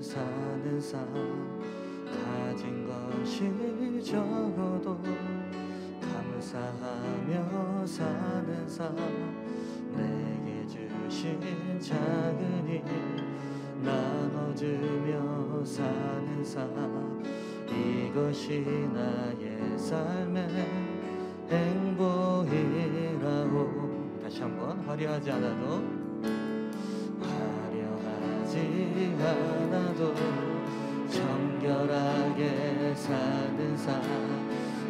사는 삶 가진 것이 적어도 감사하며 사는 삶 내게 주신 작은 일 나눠주며 사는 삶 이것이 나의 삶의 행복이라고. 다시 한번. 화려하지 않아도 않아도 정결하게 사는 삶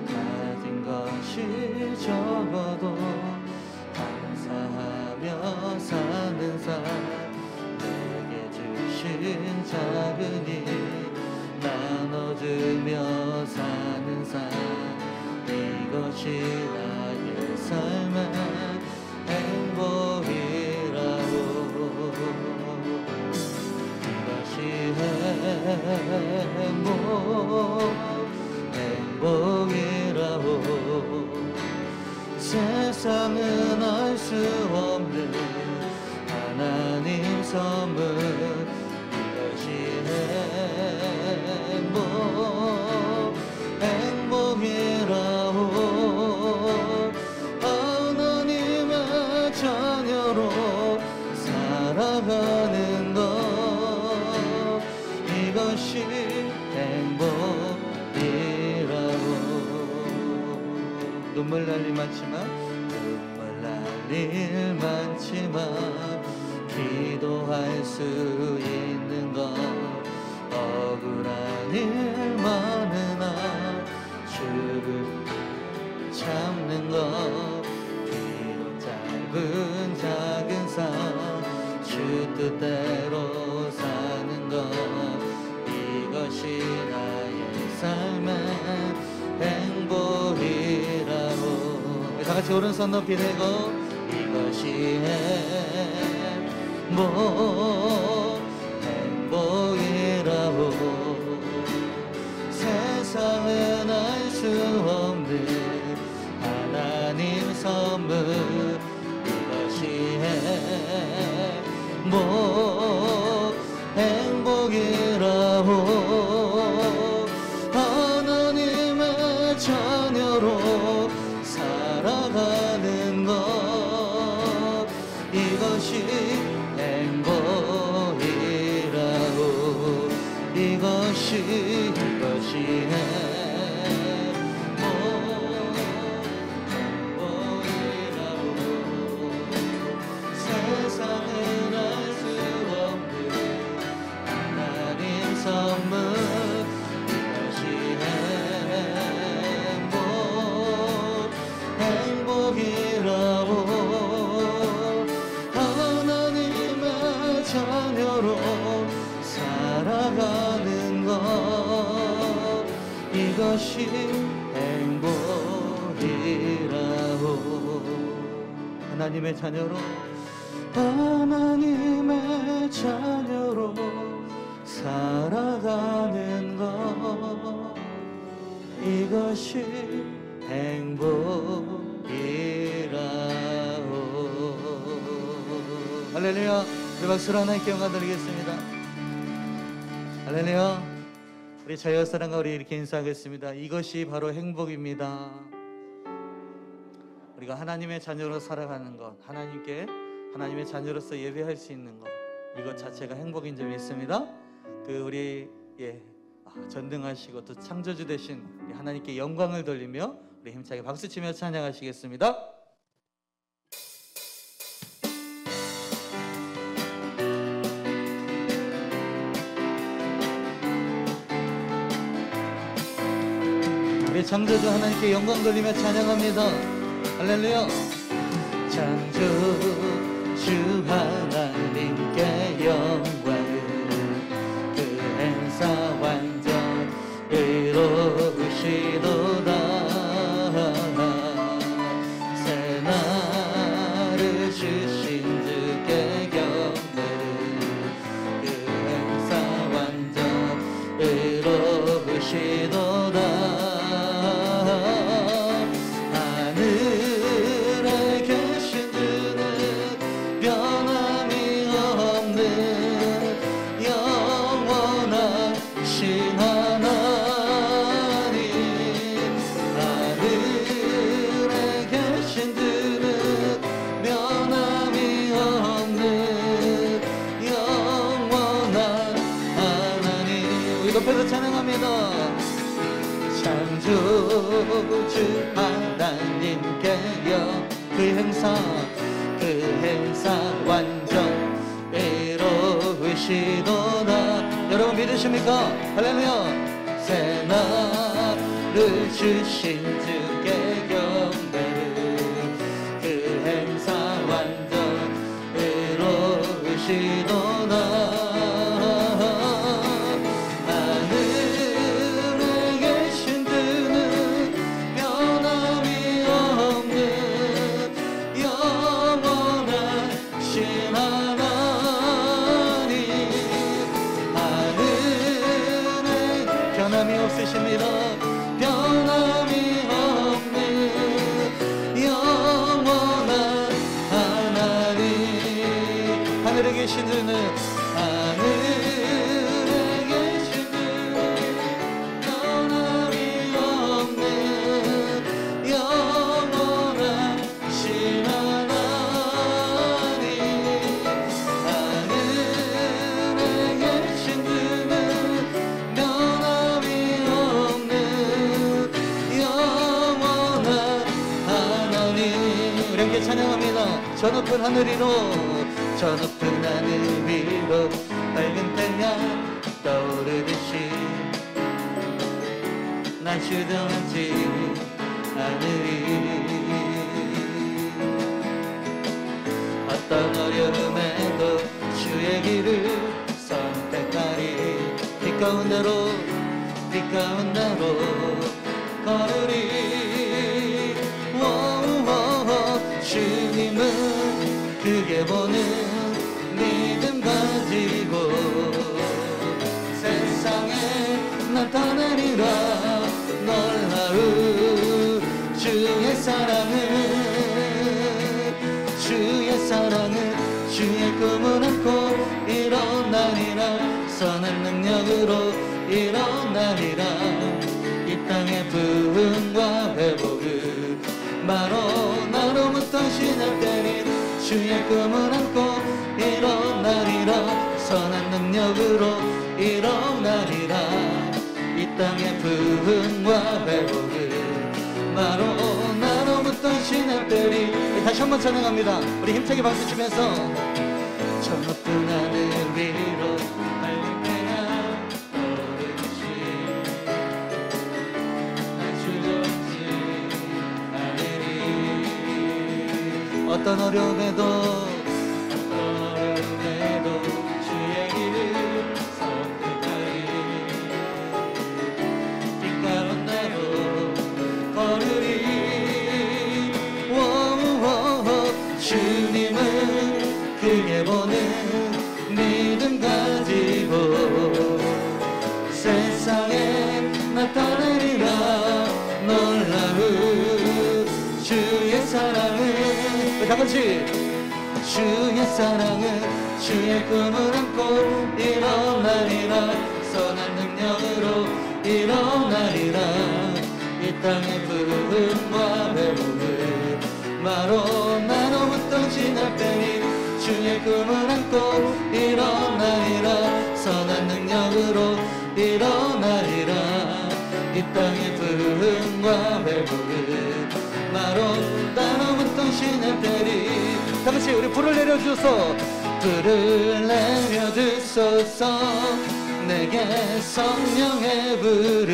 가진 것이 적어도 감사하며 사는 삶 내게 주신 작은 일 나눠주며 사는 삶 이것이 나의 삶의 행복이라고. 행복이라고. 세상은 알 수 없는 하나님 선물 이것이 행복이라고. 하나님의 자녀로 살아가는 것 이것이 행복이라고. 눈물 날 일 많지만 기도할 수 있는 것 억울한 일 많으나 주를 참는 것 비록 짧은 작은 삶 주 뜻대로 사는 것 이것이 나의 삶의 행복이라고. 다같이 오른손 높이 대고 이것이 행복이라고. 세상은 알 수 없는 하나님 선물 이것이 행복이라고. 하나님의 자녀로 살아가는 것 이것이 행복이라고. 이것이 행복이라고. 세상은 알 수 없는 하나님 선물 이것이 행복이라고. 하나님의 자녀로 살아가는 것 이것이 행복이라고. 하나님의 자녀로 살아가는 것 이것이 행복이라고. 할렐루야. 우리 박수로 하나님께 영광 드리겠습니다. 할렐루야. 우리 자유사랑과 우리 이렇게 인사하겠습니다. 이것이 바로 행복입니다. 우리가 하나님의 자녀로 살아가는 것, 하나님의 자녀로서 예배할 수 있는 것, 이것 자체가 행복인 줄 믿습니다. 우리 전능하시고 또 창조주 되신 우리 하나님께 영광을 돌리며 우리 힘차게 박수치며 찬양하시겠습니다. 우리 창조주 하나님께 영광 돌리며 찬양합니다. 할렐루야. 창조주 하나님께 영광을 그 행사 완전 이루시도다. 새날을 주신 주께 경배를 그 행사 완전 이루시도다. 영원히 신 하나님, 하늘에 계신 주는 변함이 없는 영원한 하나님. 우리 높여서 찬양합니다. 창조주 하나님께요 그 행사 완전 이루시도다. 여러분 믿으십니까? 할렐루야. 새 날을 주신 주께 경배를, 그 행사 완전 이루시도다. 변함이 없으십니다. 변함이 없는 영원한 하나님. 하늘에 계신 주는, 하늘에 계신 주는 변함이 없는 영원한 신 하나님. 하늘에 계신 주는 찬양합니다. 저 높은 하늘 위로, 저 높은 하늘 위로 밝은 태양 떠오르듯이 난 주저앉지 않으리. 어떤 어려움에도 주의 길을 선택하리. 빛가운 대로 걸으리. 주님은 크게 보는 믿음 가지고 세상에 나타내리라. 놀라운 주의 사랑은 주의 꿈을 안고 일어나리라. 선한 능력으로 일어나리라. 이 땅의 부흥과 회복을 바로 나로부터 시작되는 주의 꿈을 안고 일어나리라. 선한 능력으로 일어나리라. 이 땅의 부흥과 회복을 바로 나로부터 시작되리. 다시 한번 찬양합니다. 우리 힘차게 박수 치면서 저 높은 하늘 위로 밝은 태양 떠오르듯이 난 주저앉지 않으리. 어떤 어려움에도 주의 길을 선택하리. 빛가운 대로 걸으리. 주님은 크게 보는 믿음 가지고 세상에 나타내리라. 놀라운 주의 사랑은, 다같이 주의 사랑은 주의 꿈을 안고 일어나리라. 선한 능력으로 일어나리라. 이 땅의 부흥과 회복을 바로 나로부터 시작되니 주의 꿈을 안고 일어나리라. 선한 능력으로 일어나리라. 이 땅의 부흥과 회복을 바로 나로부터 시작되니. 다같이 우리 불을 내려주소. 불을 내려주소서. 내게 성령의 불을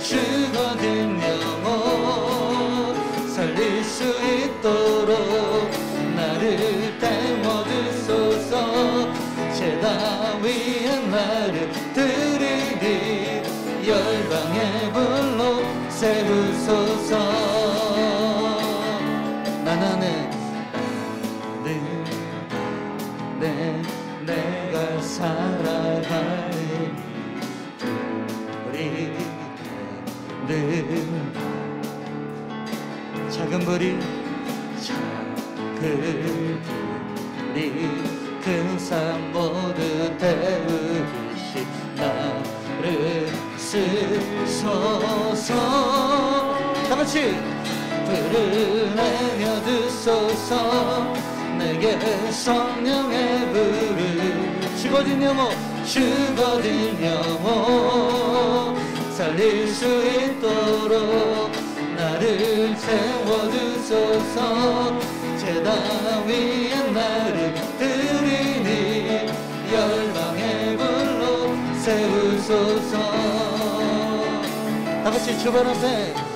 죽어진 영혼 살릴 수 있도록 나를 태워주소서. 제단 위에 나를 드리니 열방의 불로 세우소서. 나는 내가 살아가는 우리는 작은 불이 큰 산 모두 태우듯이 같이 불을 내려 드소서 내게 성령의 불을 죽어진 영혼 죽어진 영혼 살릴 수 있도록 나를 채워주소서 제단 위에 나를 드리니 열방의 불로 세우소서 다같이 주발 앞에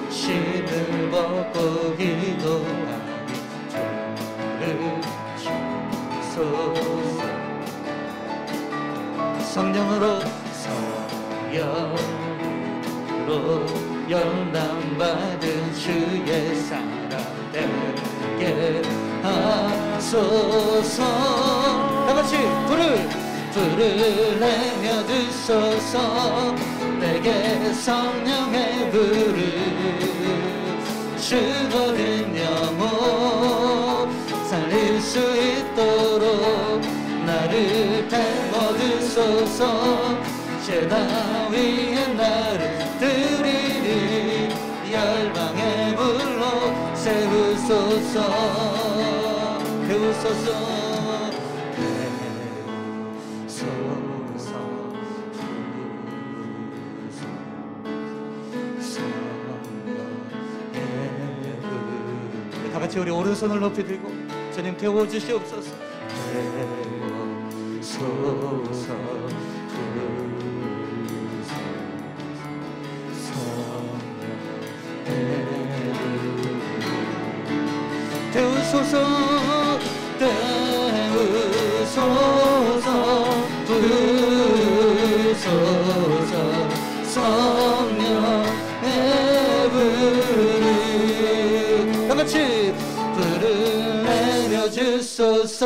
신을 벗고 기도하니 주를 주소서 성령으로 성령으로 연단받은 주의 사람 되게 하소서 다같이 불을 내려 주소서 내게 성령의 불을 죽어진 영혼 살릴 수 있도록 나를 태워주소서 제단 위에 나를 드리니 열방의 불로 세우소서 태우소서 다같이 우리 오른손을 높이 들고 주님 태워주시옵소서 태우소서 부소서 성령의 불을 다같이 불을 내려주소서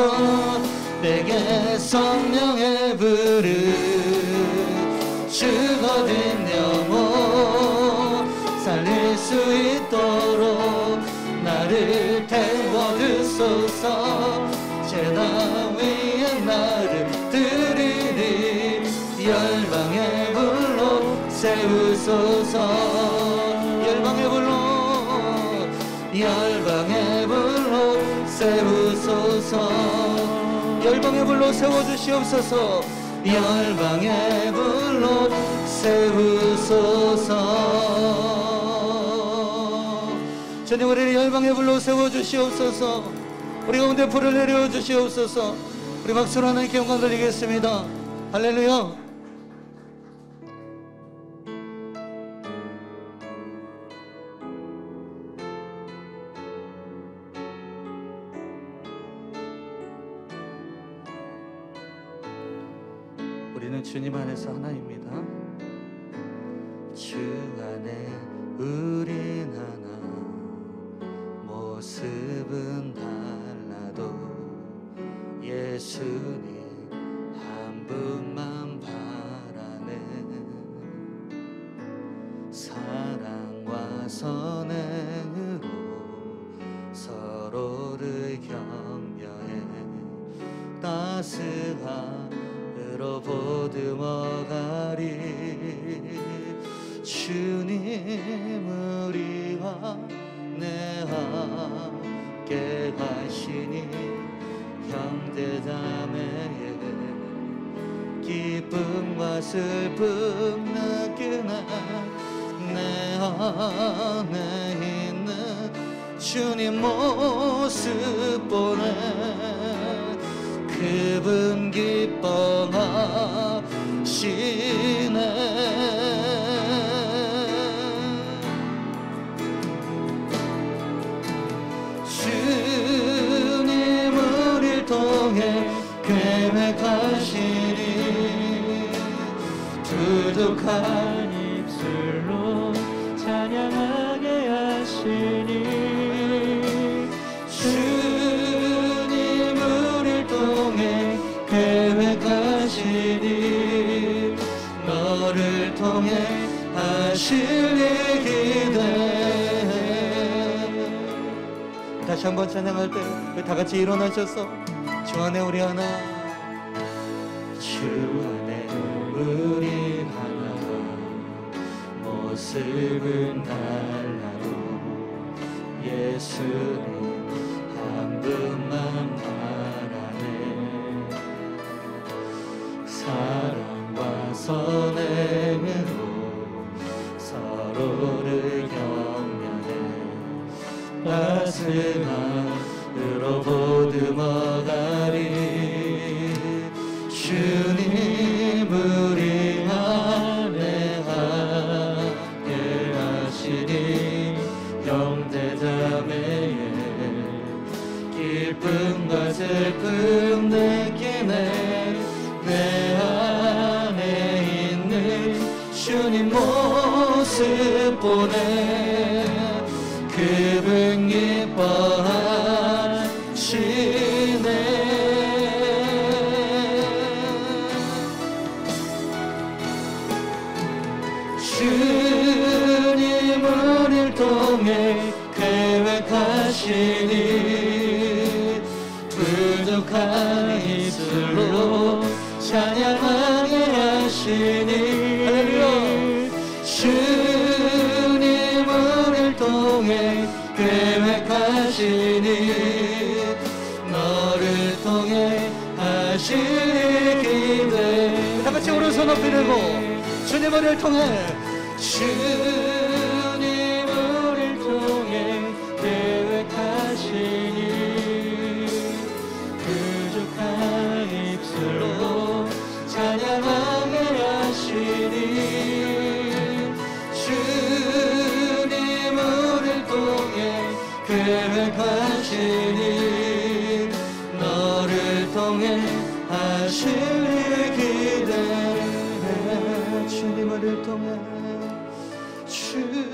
내게 성령의 불을 죽어진 영혼 살릴 수 있도록 나를 태워주소서 제단 위에 나를 드리니 열방의 불로 세우소서 열방의 불로 열방의 불로 세우소서 열방의 불로 세워주시옵소서 열방의 불로 세우소서 주님 우리를 열방의 불로 세워주시옵소서 우리 가운데 불을 내려주시옵소서 우리 박수로 하나님께 영광 돌리겠습니다 할렐루야 우리는 주님 안에서 하나입니다. 주 안에 우린 하나 모습은 달라도 예수님 한 분만 바라네 사랑과 선행으로 서로를 격려해 따스함으로 보듬어가리 주님 우리와 내 함께 하시니 형제자매의 기쁨과 슬픔 느끼는 내 안에 있는 주님 모습 보내 그분 기뻐하시네 주님 우릴 통해 계획하시니 부족한 입술로 찬양하게 하시니 주님 우릴 통해 계획하시니 너를 통해 하실 일 기대해 다시 한번 찬양할 때 다 같이 일어나셔서 주 안에 우리 하나 주 안에 우리 하나 모습은 달라도 예수님 한 분만 바라네. 사랑과 선행으로 서로를 격려해 따스함으로 보듬어가리. 주님 우리 안에 함께 하시니 형제자매의 기쁨과 슬픔 느끼네. 내 안에 있는 주님 모습 보네. 그분 기뻐하시네. 주님 우리를 통해 계획하시니 부족한 입술로 찬양하게 하시니. 주님 우리를 통해 계획하시니 너를 통해 하시니 기대. 다같이 오른손 높이 들고 주님 우리를 통해 주님 우리를 통해 계획하시니 부족한 입술로 찬양하게 하시니. 주님 우리를 통해 계획하시니 너를 통해 하시니 기대해. 주님 우리를 통해 주님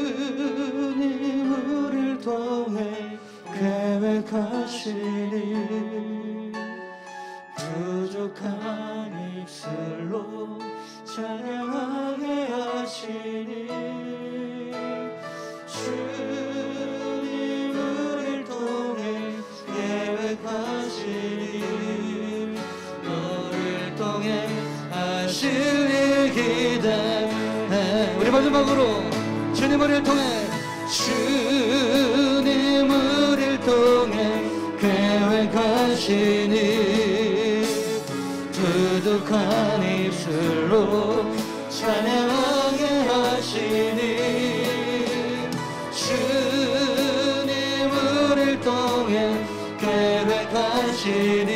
우리를 통해 계획하시니 부족한 입술로 찬양하게 하시니. 주님 우리를 통해 계획하시니 너를 통해 하시니 기대해. 우리 마지막으로 주님 우리를 통해 주님 우리를 통해 계획하시니 부족한 입술로 찬양하게 하시니. 주님 우리를 통해 계획하시니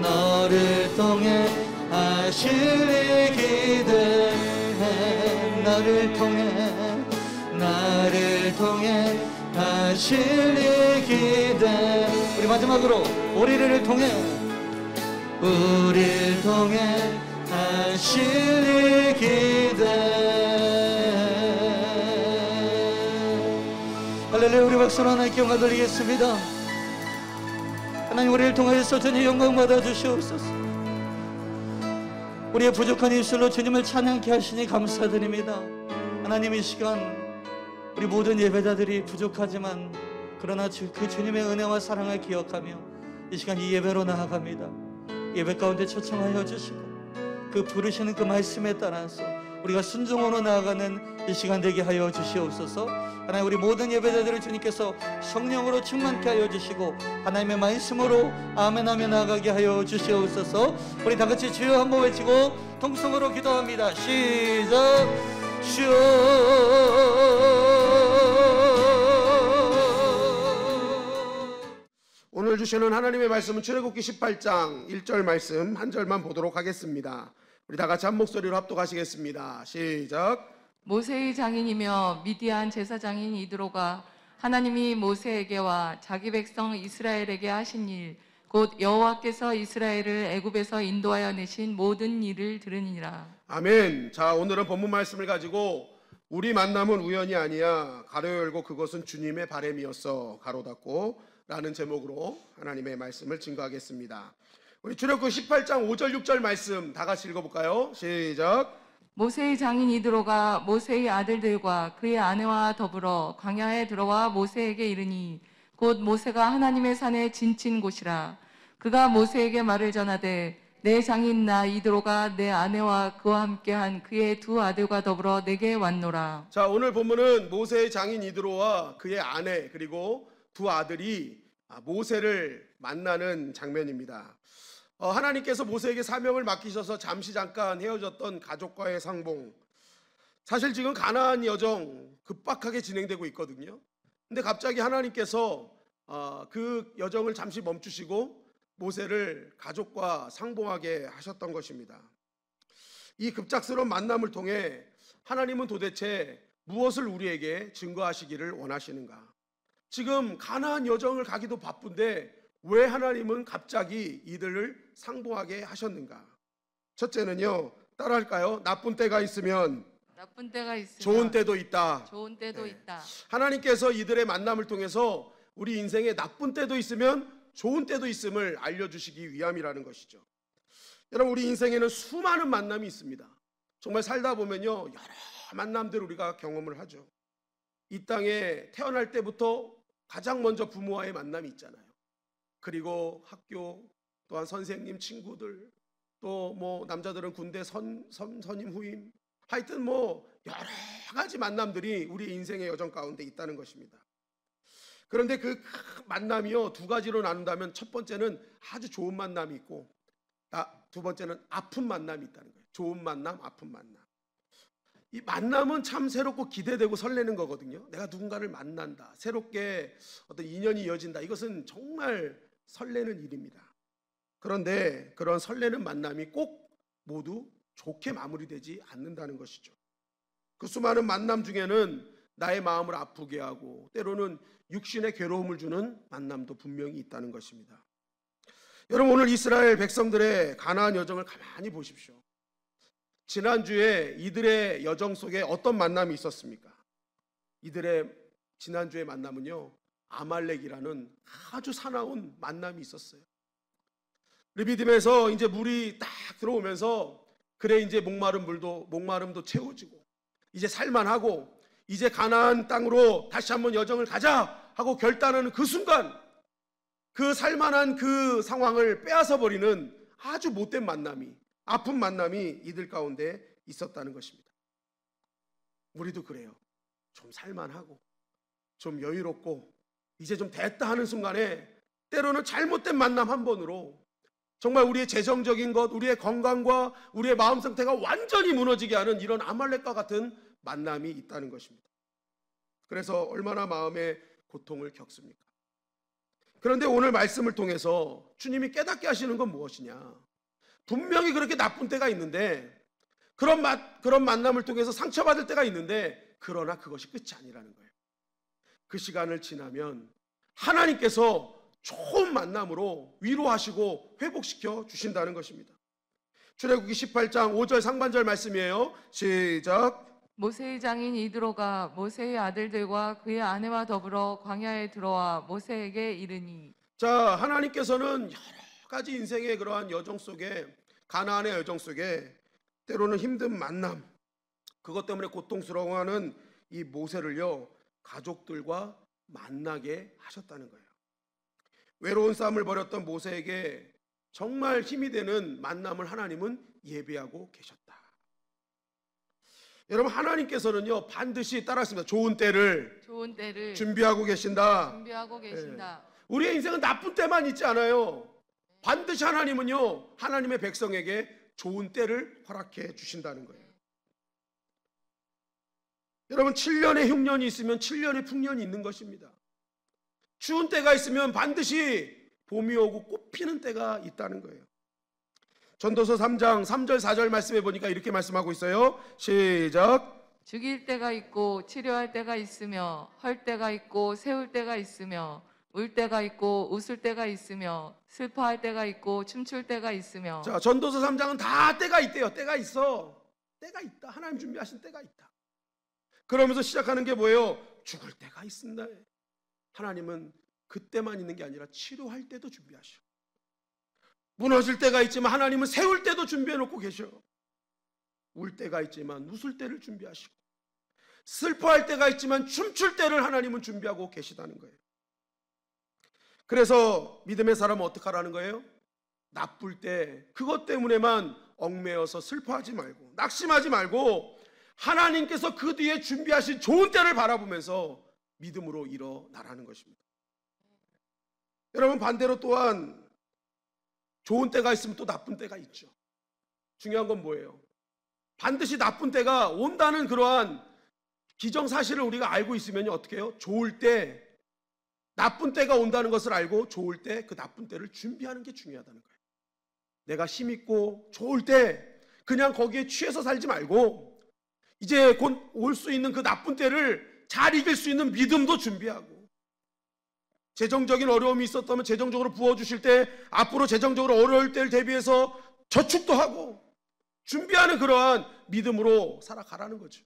너를 통해 하시니 기대해. 나를 통해 하시니 기대. 우리 마지막으로 우리를 통해 하시니 기대. 할렐루야. 우리 박수로 하나님께 영광 돌리겠습니다. 하나님 우리를 통하여서 주님 영광 받아 주시옵소서. 우리의 부족한 입술로 주님을 찬양케 하시니 감사드립니다. 하나님 이 시간 우리 모든 예배자들이 부족하지만 그러나 그 주님의 은혜와 사랑을 기억하며 이 시간 이 예배로 나아갑니다. 예배 가운데 초청하여 주시고 그 부르시는 그 말씀에 따라서 우리가 순종으로 나아가는 이 시간 되게 하여 주시옵소서. 하나님 우리 모든 예배자들을 주님께서 성령으로 충만케 하여 주시고 하나님의 말씀으로 아멘 하며 나아가게 하여 주시옵소서. 우리 다같이 주여 한번 외치고 통성으로 기도합니다. 시작. 주여 오늘 주시는 하나님의 말씀은 출애굽기 18장 1절 말씀 한 절만 보도록 하겠습니다. 우리 다 같이 한 목소리로 합독하시겠습니다. 시작. 모세의 장인이며 미디안 제사장인 이드로가 하나님이 모세에게와 자기 백성 이스라엘에게 하신 일 곧 여호와께서 이스라엘을 애굽에서 인도하여 내신 모든 일을 들으니라. 아멘. 자, 오늘은 본문 말씀을 가지고 우리 만남은 우연이 아니야 가로 열고 그것은 주님의 바람이었어 가로 닫고 라는 제목으로 하나님의 말씀을 증거하겠습니다. 우리 출애굽기 18장 5절 6절 말씀 다 같이 읽어볼까요? 시작. 모세의 장인 이드로가 모세의 아들들과 그의 아내와 더불어 광야에 들어와 모세에게 이르니 곧 모세가 하나님의 산에 진친 곳이라. 그가 모세에게 말을 전하되 내 장인 나 이드로가 내 아내와 그와 함께한 그의 두 아들과 더불어 내게 왔노라. 자, 오늘 본문은 모세의 장인 이드로와 그의 아내 그리고 두 아들이 모세를 만나는 장면입니다. 하나님께서 모세에게 사명을 맡기셔서 잠깐 헤어졌던 가족과의 상봉. 사실 지금 가나안 여정 급박하게 진행되고 있거든요. 근데 갑자기 하나님께서 그 여정을 잠시 멈추시고 모세를 가족과 상봉하게 하셨던 것입니다. 이 급작스러운 만남을 통해 하나님은 도대체 무엇을 우리에게 증거하시기를 원하시는가? 지금 가나안 여정을 가기도 바쁜데 왜 하나님은 갑자기 이들을 상봉하게 하셨는가? 첫째는요, 따라할까요? 나쁜 때가 있으면 나쁜 때가 있으면 좋은 때도 있다. 좋은 때도 네. 있다. 하나님께서 이들의 만남을 통해서 우리 인생에 나쁜 때도 있으면 좋은 때도 있음을 알려주시기 위함이라는 것이죠. 여러분, 우리 인생에는 수많은 만남이 있습니다. 정말 살다 보면요, 여러 만남들 우리가 경험을 하죠. 이 땅에 태어날 때부터 가장 먼저 부모와의 만남이 있잖아요. 그리고 학교, 또한 선생님, 친구들, 또 뭐 남자들은 군대 선임 후임, 하여튼 뭐 여러 가지 만남들이 우리 인생의 여정 가운데 있다는 것입니다. 그런데 그 만남이요, 두 가지로 나눈다면 첫 번째는 아주 좋은 만남이 있고 두 번째는 아픈 만남이 있다는 거예요. 좋은 만남, 아픈 만남. 이 만남은 참 새롭고 기대되고 설레는 거거든요. 내가 누군가를 만난다, 새롭게 어떤 인연이 이어진다, 이것은 정말 설레는 일입니다. 그런데 그런 설레는 만남이 꼭 모두 좋게 마무리되지 않는다는 것이죠. 그 수많은 만남 중에는 나의 마음을 아프게 하고 때로는 육신의 괴로움을 주는 만남도 분명히 있다는 것입니다. 여러분, 오늘 이스라엘 백성들의 가나안 여정을 가만히 보십시오. 지난주에 이들의 여정 속에 어떤 만남이 있었습니까? 이들의 지난주의 만남은요, 아말렉이라는 아주 사나운 만남이 있었어요. 르비딤에서 이제 물이 딱 들어오면서 그래 이제 목마름도 채워지고 이제 살만하고 이제 가나안 땅으로 다시 한번 여정을 가자 하고 결단하는 그 순간, 그 살만한 그 상황을 빼앗아 버리는 아주 못된 만남이, 아픈 만남이 이들 가운데 있었다는 것입니다. 우리도 그래요. 좀 살만하고 좀 여유롭고 이제 좀 됐다 하는 순간에 때로는 잘못된 만남 한 번으로 정말 우리의 재정적인 것, 우리의 건강과 우리의 마음 상태가 완전히 무너지게 하는 이런 아말렉과 같은 만남이 있다는 것입니다. 그래서 얼마나 마음의 고통을 겪습니까? 그런데 오늘 말씀을 통해서 주님이 깨닫게 하시는 건 무엇이냐? 분명히 그렇게 나쁜 때가 있는데, 그런 만남을 통해서 상처받을 때가 있는데, 그러나 그것이 끝이 아니라는 거예요. 그 시간을 지나면 하나님께서 좋은 만남으로 위로하시고 회복시켜 주신다는 것입니다. 출애굽기 18장 5절 상반절 말씀이에요. 시작. 모세의 장인 이드로가 모세의 아들들과 그의 아내와 더불어 광야에 들어와 모세에게 이르니. 자, 하나님께서는 여러 가지 인생의 그러한 여정 속에, 가나안의 여정 속에 때로는 힘든 만남, 그것 때문에 고통스러워하는 이 모세를요, 가족들과 만나게 하셨다는 거예요. 외로운 삶을 벌였던 모세에게 정말 힘이 되는 만남을 하나님은 예비하고 계셨다. 여러분, 하나님께서는요, 반드시 따라했습니다. 좋은 때를 준비하고 계신다. 우리의 인생은 나쁜 때만 있지 않아요. 반드시 하나님은요, 하나님의 백성에게 좋은 때를 허락해 주신다는 거예요. 여러분, 7년의 흉년이 있으면 7년의 풍년이 있는 것입니다. 추운 때가 있으면 반드시 봄이 오고 꽃 피는 때가 있다는 거예요. 전도서 3장 3절 4절 말씀해 보니까 이렇게 말씀하고 있어요. 시작. 죽일 때가 있고 치료할 때가 있으며 헐 때가 있고 세울 때가 있으며 울 때가 있고 웃을 때가 있으며 슬퍼할 때가 있고 춤출 때가 있으며. 자, 전도서 3장은 다 때가 있대요. 때가 있어. 때가 있다. 하나님 준비하신 때가 있다. 그러면서 시작하는 게 뭐예요? 죽을 때가 있습니다. 하나님은 그때만 있는 게 아니라 치료할 때도 준비하셔. 무너질 때가 있지만 하나님은 세울 때도 준비해 놓고 계셔. 울 때가 있지만 웃을 때를 준비하시고, 슬퍼할 때가 있지만 춤출 때를 하나님은 준비하고 계시다는 거예요. 그래서 믿음의 사람은 어떻게 하라는 거예요? 나쁠 때 그것 때문에만 얽매여서 슬퍼하지 말고 낙심하지 말고 하나님께서 그 뒤에 준비하신 좋은 때를 바라보면서 믿음으로 일어나라는 것입니다. 여러분, 반대로 또한 좋은 때가 있으면 또 나쁜 때가 있죠. 중요한 건 뭐예요? 반드시 나쁜 때가 온다는 그러한 기정사실을 우리가 알고 있으면 어떻게 해요? 좋을 때, 나쁜 때가 온다는 것을 알고 좋을 때 그 나쁜 때를 준비하는 게 중요하다는 거예요. 내가 힘있고 좋을 때 그냥 거기에 취해서 살지 말고 이제 곧 올 수 있는 그 나쁜 때를 잘 이길 수 있는 믿음도 준비하고, 재정적인 어려움이 있었다면 재정적으로 부어주실 때 앞으로 재정적으로 어려울 때를 대비해서 저축도 하고 준비하는 그러한 믿음으로 살아가라는 거죠.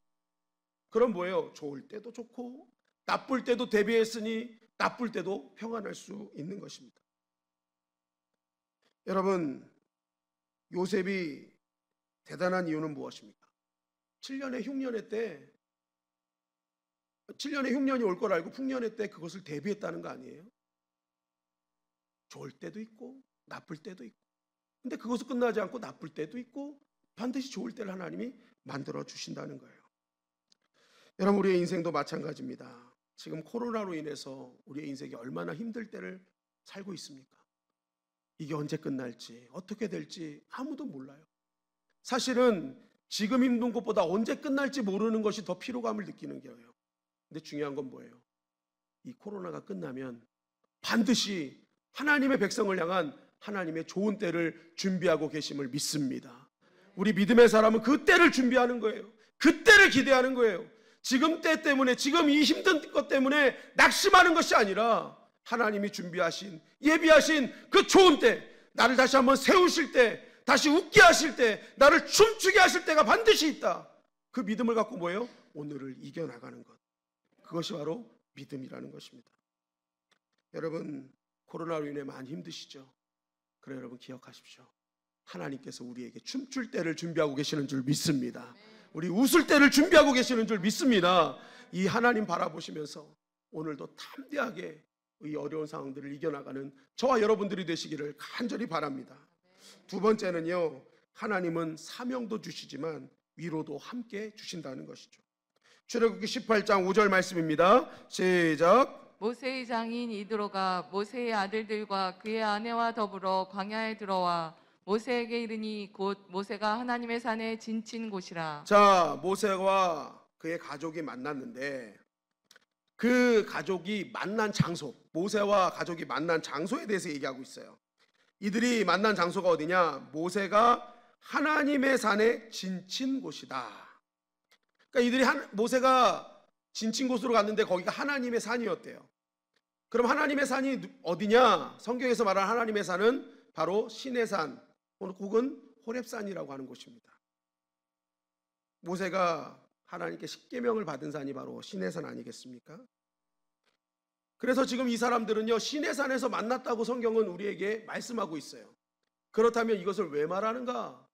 그럼 뭐예요? 좋을 때도 좋고 나쁠 때도 대비했으니 나쁠 때도 평안할 수 있는 것입니다. 여러분, 요셉이 대단한 이유는 무엇입니까? 7년의 흉년의 때, 7년의 흉년이 올 걸 알고 풍년의 때 그것을 대비했다는 거 아니에요? 좋을 때도 있고 나쁠 때도 있고, 근데 그것을 끝나지 않고 나쁠 때도 있고 반드시 좋을 때를 하나님이 만들어 주신다는 거예요. 여러분, 우리의 인생도 마찬가지입니다. 지금 코로나로 인해서 우리의 인생이 얼마나 힘들 때를 살고 있습니까? 이게 언제 끝날지 어떻게 될지 아무도 몰라요. 사실은 지금 힘든 것보다 언제 끝날지 모르는 것이 더 피로감을 느끼는 거예요. 근데 중요한 건 뭐예요? 이 코로나가 끝나면 반드시 하나님의 백성을 향한 하나님의 좋은 때를 준비하고 계심을 믿습니다. 우리 믿음의 사람은 그 때를 준비하는 거예요. 그 때를 기대하는 거예요. 지금 때 때문에, 지금 이 힘든 것 때문에 낙심하는 것이 아니라 하나님이 준비하신, 예비하신 그 좋은 때, 나를 다시 한번 세우실 때, 다시 웃게 하실 때, 나를 춤추게 하실 때가 반드시 있다. 그 믿음을 갖고 뭐예요? 오늘을 이겨나가는 것. 그것이 바로 믿음이라는 것입니다. 여러분, 코로나로 인해 많이 힘드시죠? 그래, 여러분 기억하십시오. 하나님께서 우리에게 춤출 때를 준비하고 계시는 줄 믿습니다. 우리 웃을 때를 준비하고 계시는 줄 믿습니다. 이 하나님 바라보시면서 오늘도 담대하게 이 어려운 상황들을 이겨나가는 저와 여러분들이 되시기를 간절히 바랍니다. 두 번째는요, 하나님은 사명도 주시지만 위로도 함께 주신다는 것이죠. 출애굽기 18장 5절 말씀입니다. 시작. 모세의 장인 이드로가 모세의 아들들과 그의 아내와 더불어 광야에 들어와 모세에게 이르니 곧 모세가 하나님의 산에 진친 곳이라. 자, 모세와 그의 가족이 만났는데 그 가족이 만난 장소, 모세와 가족이 만난 장소에 대해서 얘기하고 있어요. 이들이 만난 장소가 어디냐? 모세가 하나님의 산에 진친 곳이다. 그러니까 모세가 진친 곳으로 갔는데 거기가 하나님의 산이었대요. 그럼 하나님의 산이 어디냐? 성경에서 말하는 하나님의 산은 바로 시내산 혹은 호렙산이라고 하는 곳입니다. 모세가 하나님께 십계명을 받은 산이 바로 시내산 아니겠습니까? 그래서 지금 이 사람들은요, 시내산에서 만났다고 성경은 우리에게 말씀하고 있어요. 그렇다면 이것을 왜 말하는가?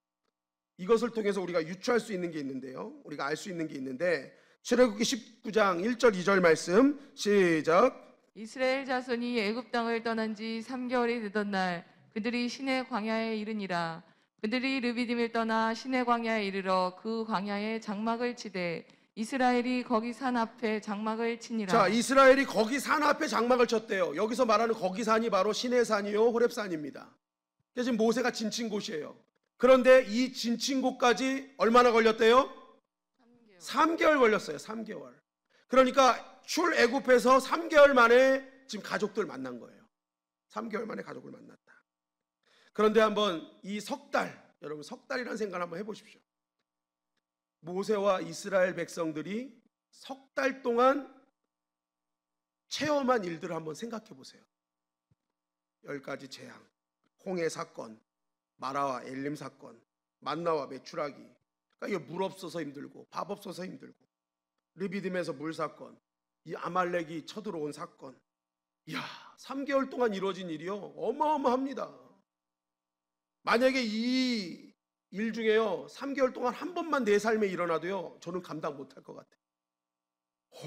이것을 통해서 우리가 유추할 수 있는 게 있는데요, 우리가 알 수 있는 게 있는데, 출애굽기 19장 1절 2절 말씀 시작. 이스라엘 자손이 애굽 땅을 떠난 지 3개월이 되던 날 그들이 시내 광야에 이르니라. 그들이 르비딤을 떠나 시내 광야에 이르러 그 광야에 장막을 치되 이스라엘이 거기 산 앞에 장막을 치니라. 자, 이스라엘이 거기 산 앞에 장막을 쳤대요. 여기서 말하는 거기 산이 바로 시내산이요 호렙산입니다. 그래서 지금 모세가 진친 곳이에요. 그런데 이 진친 곳까지 얼마나 걸렸대요? 3개월 걸렸어요. 3개월. 그러니까 출애굽해서 3개월 만에 지금 가족들 만난 거예요. 3개월 만에 가족을 만났다. 그런데 한번 이 석 달, 여러분 석 달이라는 생각을 한번 해보십시오. 모세와 이스라엘 백성들이 석 달 동안 체험한 일들을 한번 생각해 보세요. 10가지 재앙, 홍해 사건, 마라와 엘림 사건, 만나와 메추라기, 그러니까 이게 물 없어서 힘들고 밥 없어서 힘들고, 르비딤에서 물 사건, 이 아말렉이 쳐들어온 사건, 이야, 3개월 동안 이루어진 일이요 어마어마합니다. 만약에 이 일 중에요 3개월 동안 한 번만 내 삶에 일어나도요 저는 감당 못할 것 같아요.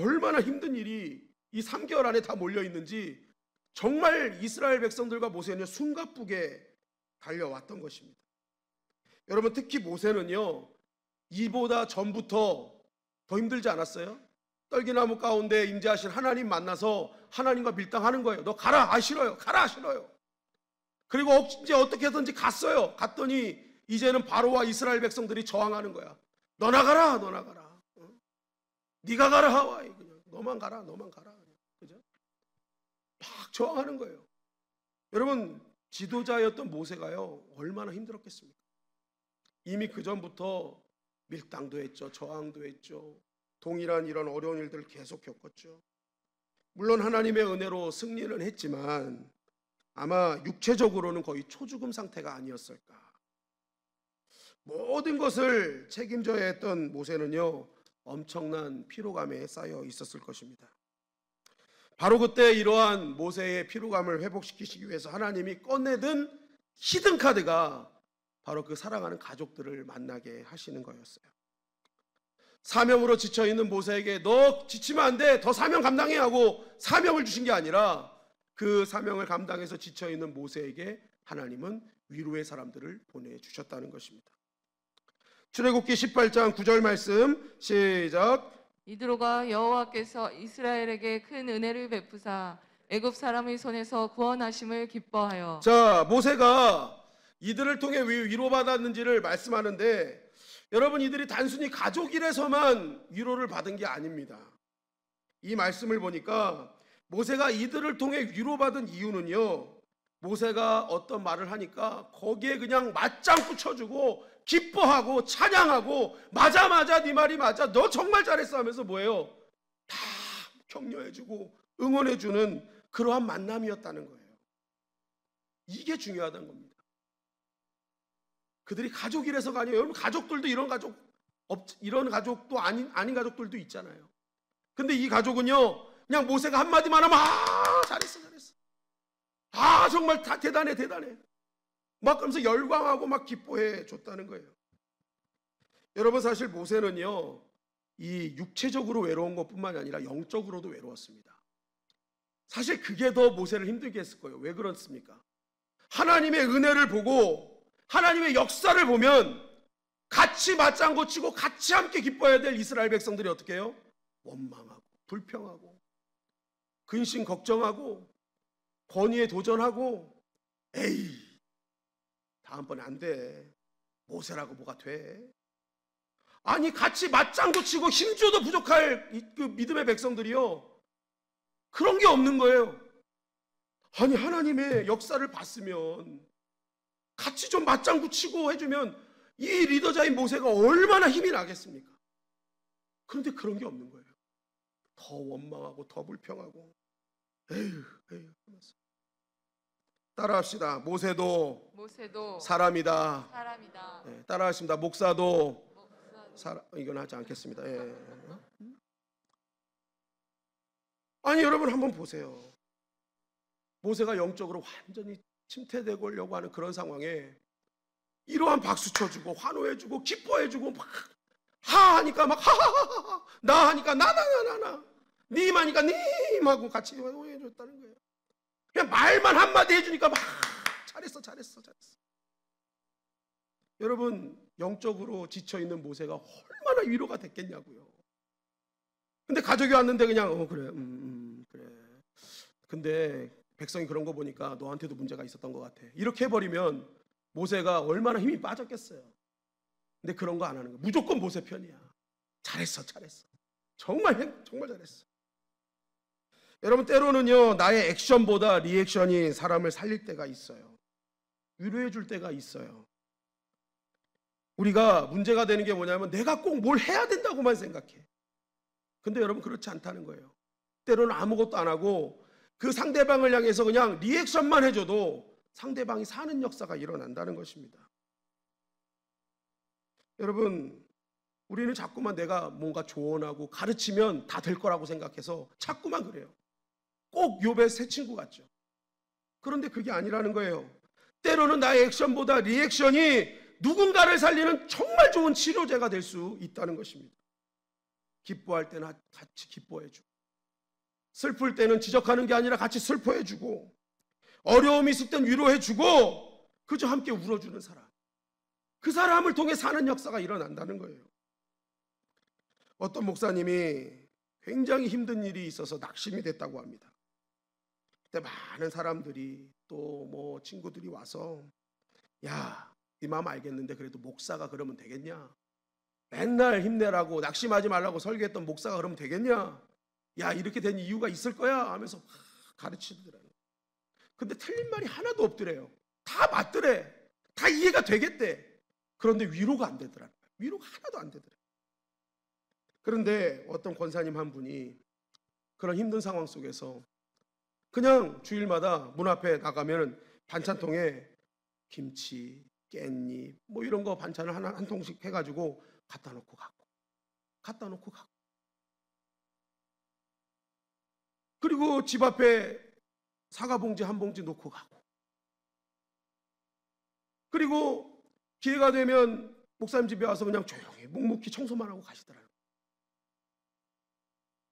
얼마나 힘든 일이 이 3개월 안에 다 몰려 있는지 정말 이스라엘 백성들과 모세는 숨가쁘게 달려왔던 것입니다. 여러분, 특히 모세는요, 이보다 전부터 더 힘들지 않았어요? 떨기나무 가운데 임재하신 하나님 만나서 하나님과 밀당하는 거예요. 너 가라. 아, 싫어요. 가라. 싫어요. 그리고 이제 어떻게 해서든지 갔어요. 갔더니 이제는 바로와 이스라엘 백성들이 저항하는 거야. 너 나가라. 너 나가라. 네가 가라 하와이. 그냥 너만 가라. 너만 가라. 그죠? 막 저항하는 거예요. 여러분, 지도자였던 모세가요, 얼마나 힘들었겠습니까? 이미 그 전부터 밀당도 했죠. 저항도 했죠. 동일한 이런 어려운 일들을 계속 겪었죠. 물론 하나님의 은혜로 승리는 했지만 아마 육체적으로는 거의 초죽음 상태가 아니었을까. 모든 것을 책임져야 했던 모세는요, 엄청난 피로감에 쌓여 있었을 것입니다. 바로 그때 이러한 모세의 피로감을 회복시키시기 위해서 하나님이 꺼내든 히든 카드가 바로 그 사랑하는 가족들을 만나게 하시는 거였어요. 사명으로 지쳐있는 모세에게 너 지치면 안 돼, 더 사명 감당해 하고 사명을 주신 게 아니라 그 사명을 감당해서 지쳐있는 모세에게 하나님은 위로의 사람들을 보내주셨다는 것입니다. 출애굽기 18장 9절 말씀 시작. 이드로가 여호와께서 이스라엘에게 큰 은혜를 베푸사 애굽 사람의 손에서 구원하심을 기뻐하여. 자, 모세가 이들을 통해 위로받았는지를 말씀하는데, 여러분, 이들이 단순히 가족이라서만 위로를 받은 게 아닙니다. 이 말씀을 보니까 모세가 이들을 통해 위로받은 이유는요, 모세가 어떤 말을 하니까 거기에 그냥 맞장구 쳐주고 기뻐하고 찬양하고 맞아 네 말이 맞아 너 정말 잘했어 하면서 뭐예요? 다 격려해주고 응원해주는 그러한 만남이었다는 거예요. 이게 중요하다는 겁니다. 그들이 가족이라서가 아니에요. 여러분, 가족들도 이런 가족도 아닌 가족들도 있잖아요. 근데 이 가족은요, 그냥 모세가 한마디만 하면 잘했어 아 정말 다 대단해 막 그러면서 열광하고 막 기뻐해 줬다는 거예요. 여러분, 사실 모세는요, 이 육체적으로 외로운 것뿐만 아니라 영적으로도 외로웠습니다. 사실 그게 더 모세를 힘들게 했을 거예요. 왜 그렇습니까? 하나님의 은혜를 보고 하나님의 역사를 보면 같이 맞장구 치고 같이 함께 기뻐해야 될 이스라엘 백성들이 어떻게 해요? 원망하고 불평하고 근심 걱정하고 권위에 도전하고 에이 다음번에 안 돼. 모세라고 뭐가 돼? 아니, 같이 맞장구 치고 힘줘도 부족할 그 믿음의 백성들이요, 그런 게 없는 거예요. 아니, 하나님의 역사를 봤으면 같이 좀 맞장구 치고 해주면 이 리더자인 모세가 얼마나 힘이 나겠습니까? 그런데 그런 게 없는 거예요. 더 원망하고 더 불평하고 에휴 하면서. 따라합시다. 모세도 사람이다. 네, 따라하십니다. 목사도 이건 하지 않겠습니다. 예. 아니, 여러분 한번 보세요. 모세가 영적으로 완전히 침체되려고 하는 그런 상황에 이러한 박수 쳐주고 환호해주고 기뻐해주고 막 하니까 막 하하하하, 나 하니까 나 님 하니까 님하고 같이 환호해줬다는 거예요. 그냥 말만 한마디 해주니까 막 잘했어. 여러분, 영적으로 지쳐있는 모세가 얼마나 위로가 됐겠냐고요. 근데 가족이 왔는데 그냥 그래 그래. 근데 백성이 그런 거 보니까 너한테도 문제가 있었던 것 같아. 이렇게 해버리면 모세가 얼마나 힘이 빠졌겠어요. 근데 그런 거 안 하는 거야. 무조건 모세 편이야. 잘했어. 정말 잘했어. 여러분, 때로는요, 나의 액션보다 리액션이 사람을 살릴 때가 있어요. 위로해 줄 때가 있어요. 우리가 문제가 되는 게 뭐냐면 내가 꼭 뭘 해야 된다고만 생각해. 근데 여러분, 그렇지 않다는 거예요. 때로는 아무것도 안 하고 그 상대방을 향해서 그냥 리액션만 해줘도 상대방이 사는 역사가 일어난다는 것입니다. 여러분, 우리는 자꾸만 내가 뭔가 조언하고 가르치면 다 될 거라고 생각해서 자꾸만 그래요. 꼭 욥의 새 친구 같죠. 그런데 그게 아니라는 거예요. 때로는 나의 액션보다 리액션이 누군가를 살리는 정말 좋은 치료제가 될 수 있다는 것입니다. 기뻐할 때는 같이 기뻐해주고, 슬플 때는 지적하는 게 아니라 같이 슬퍼해주고, 어려움이 있을 땐 위로해주고, 그저 함께 울어주는 사람, 그 사람을 통해 사는 역사가 일어난다는 거예요. 어떤 목사님이 굉장히 힘든 일이 있어서 낙심이 됐다고 합니다. 그때 많은 사람들이 또 뭐 친구들이 와서, 야, 네 마음 알겠는데 그래도 목사가 그러면 되겠냐? 맨날 힘내라고 낙심하지 말라고 설계했던 목사가 그러면 되겠냐? 야, 이렇게 된 이유가 있을 거야 하면서 막 가르치더라고요. 근데 틀린 말이 하나도 없더래요. 다 맞더래. 다 이해가 되겠대. 그런데 위로가 안 되더라고요. 위로가 하나도 안 되더래요. 그런데 어떤 권사님 한 분이 그런 힘든 상황 속에서 그냥 주일마다 문 앞에 나가면 반찬통에 김치, 깻잎 뭐 이런 거 반찬을 한 통씩 해가지고 갖다 놓고 가고 그리고 집 앞에 사과 봉지 한 봉지 놓고 가고, 그리고 기회가 되면 목사님 집에 와서 그냥 조용히 묵묵히 청소만 하고 가시더라고요.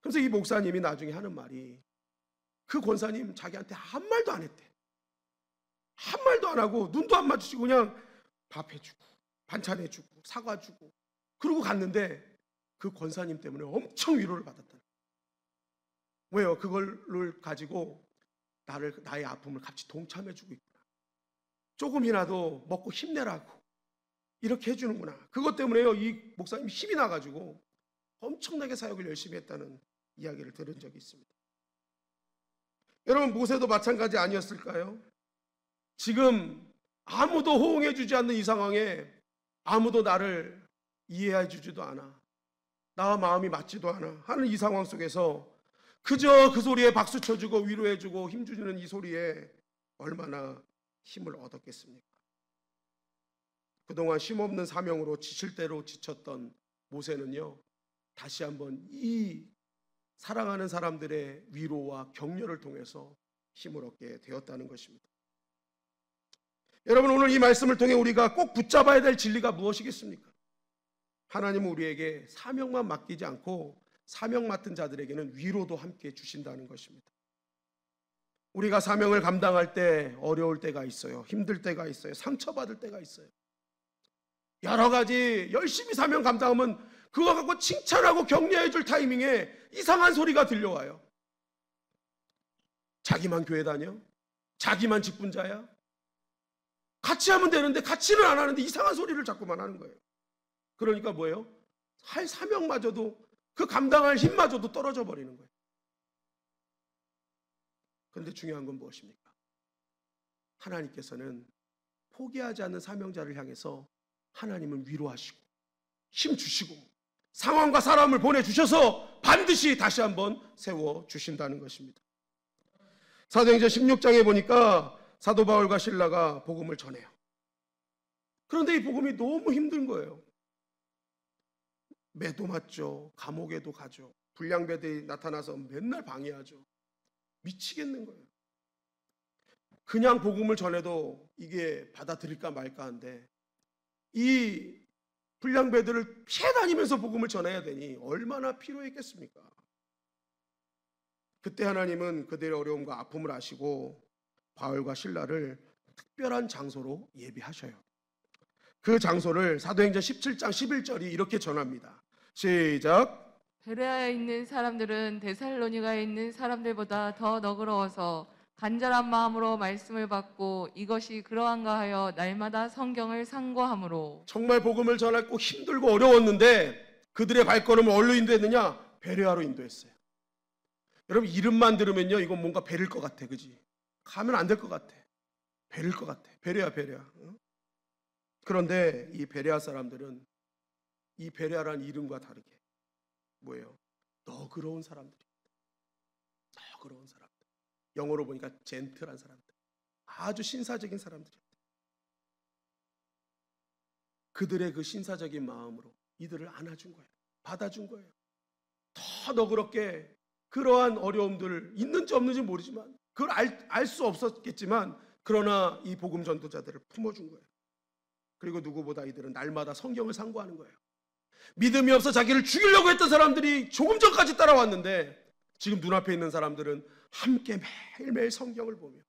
그래서 이 목사님이 나중에 하는 말이, 그 권사님 자기한테 한 말도 안 했대. 한 말도 안 하고 눈도 안 마주치고 그냥 밥 해주고 반찬 해주고 사과 주고 그러고 갔는데 그 권사님 때문에 엄청 위로를 받았다. 왜요? 그걸 가지고 나의 아픔을 같이 동참해주고 있구나. 조금이라도 먹고 힘내라고 이렇게 해주는구나. 그것 때문에요, 이 목사님이 힘이 나가지고 엄청나게 사역을 열심히 했다는 이야기를 들은 적이 있습니다. 여러분, 모세도 마찬가지 아니었을까요? 지금 아무도 호응해주지 않는 이 상황에 아무도 나를 이해해주지도 않아, 나와 마음이 맞지도 않아 하는 이 상황 속에서 그저 그 소리에 박수 쳐주고 위로해주고 힘주는 이 소리에 얼마나 힘을 얻었겠습니까? 그동안 쉼없는 사명으로 지칠 대로 지쳤던 모세는요, 다시 한번 이 사랑하는 사람들의 위로와 격려를 통해서 힘을 얻게 되었다는 것입니다. 여러분, 오늘 이 말씀을 통해 우리가 꼭 붙잡아야 될 진리가 무엇이겠습니까? 하나님은 우리에게 사명만 맡기지 않고 사명 맡은 자들에게는 위로도 함께 주신다는 것입니다. 우리가 사명을 감당할 때 어려울 때가 있어요. 힘들 때가 있어요. 상처받을 때가 있어요. 여러 가지 열심히 사명 감당하면 그거 갖고 칭찬하고 격려해 줄 타이밍에 이상한 소리가 들려와요. 자기만 교회 다녀? 자기만 직분자야? 같이 하면 되는데 같이는 안 하는데 이상한 소리를 자꾸만 하는 거예요. 그러니까 뭐예요? 할 사명마저도, 그 감당할 힘마저도 떨어져 버리는 거예요. 그런데 중요한 건 무엇입니까? 하나님께서는 포기하지 않는 사명자를 향해서 하나님은 위로하시고 힘 주시고 상황과 사람을 보내주셔서 반드시 다시 한번 세워주신다는 것입니다. 사도행전 16장에 보니까 사도 바울과 실라가 복음을 전해요. 그런데 이 복음이 너무 힘든 거예요. 매도 맞죠. 감옥에도 가죠. 불량배들이 나타나서 맨날 방해하죠. 미치겠는 거예요. 그냥 복음을 전해도 이게 받아들일까 말까 한데 이 불량배들을 피해 다니면서 복음을 전해야 되니 얼마나 피로했겠습니까? 그때 하나님은 그들의 어려움과 아픔을 아시고 바울과 실라를 특별한 장소로 예비하셔요. 그 장소를 사도행전 17장 11절이 이렇게 전합니다. 시작. 베레아에 있는 사람들은 데살로니가에 있는 사람들보다 더 너그러워서 간절한 마음으로 말씀을 받고 이것이 그러한가 하여 날마다 성경을 상고함으로. 정말 복음을 전하고 힘들고 어려웠는데 그들의 발걸음을 어디로 인도했느냐? 베레아로 인도했어요. 여러분, 이름만 들으면요, 이건 뭔가 베릴 것 같아, 그지? 가면 안 될 것 같아. 베릴 것 같아. 베레아. 응? 그런데 이 베레아 사람들은 이 베레아라는 이름과 다르게 뭐예요? 너그러운 사람들입니다. 너그러운 사람들. 영어로 보니까 젠틀한 사람들. 아주 신사적인 사람들입니다. 그들의 그 신사적인 마음으로 이들을 안아준 거예요. 받아준 거예요. 더 너그럽게 그러한 어려움들 있는지 없는지 모르지만 그걸 알 수 없었겠지만 그러나 이 복음 전도자들을 품어준 거예요. 그리고 누구보다 이들은 날마다 성경을 상고하는 거예요. 믿음이 없어 자기를 죽이려고 했던 사람들이 조금 전까지 따라왔는데 지금 눈앞에 있는 사람들은 함께 매일매일 성경을 보며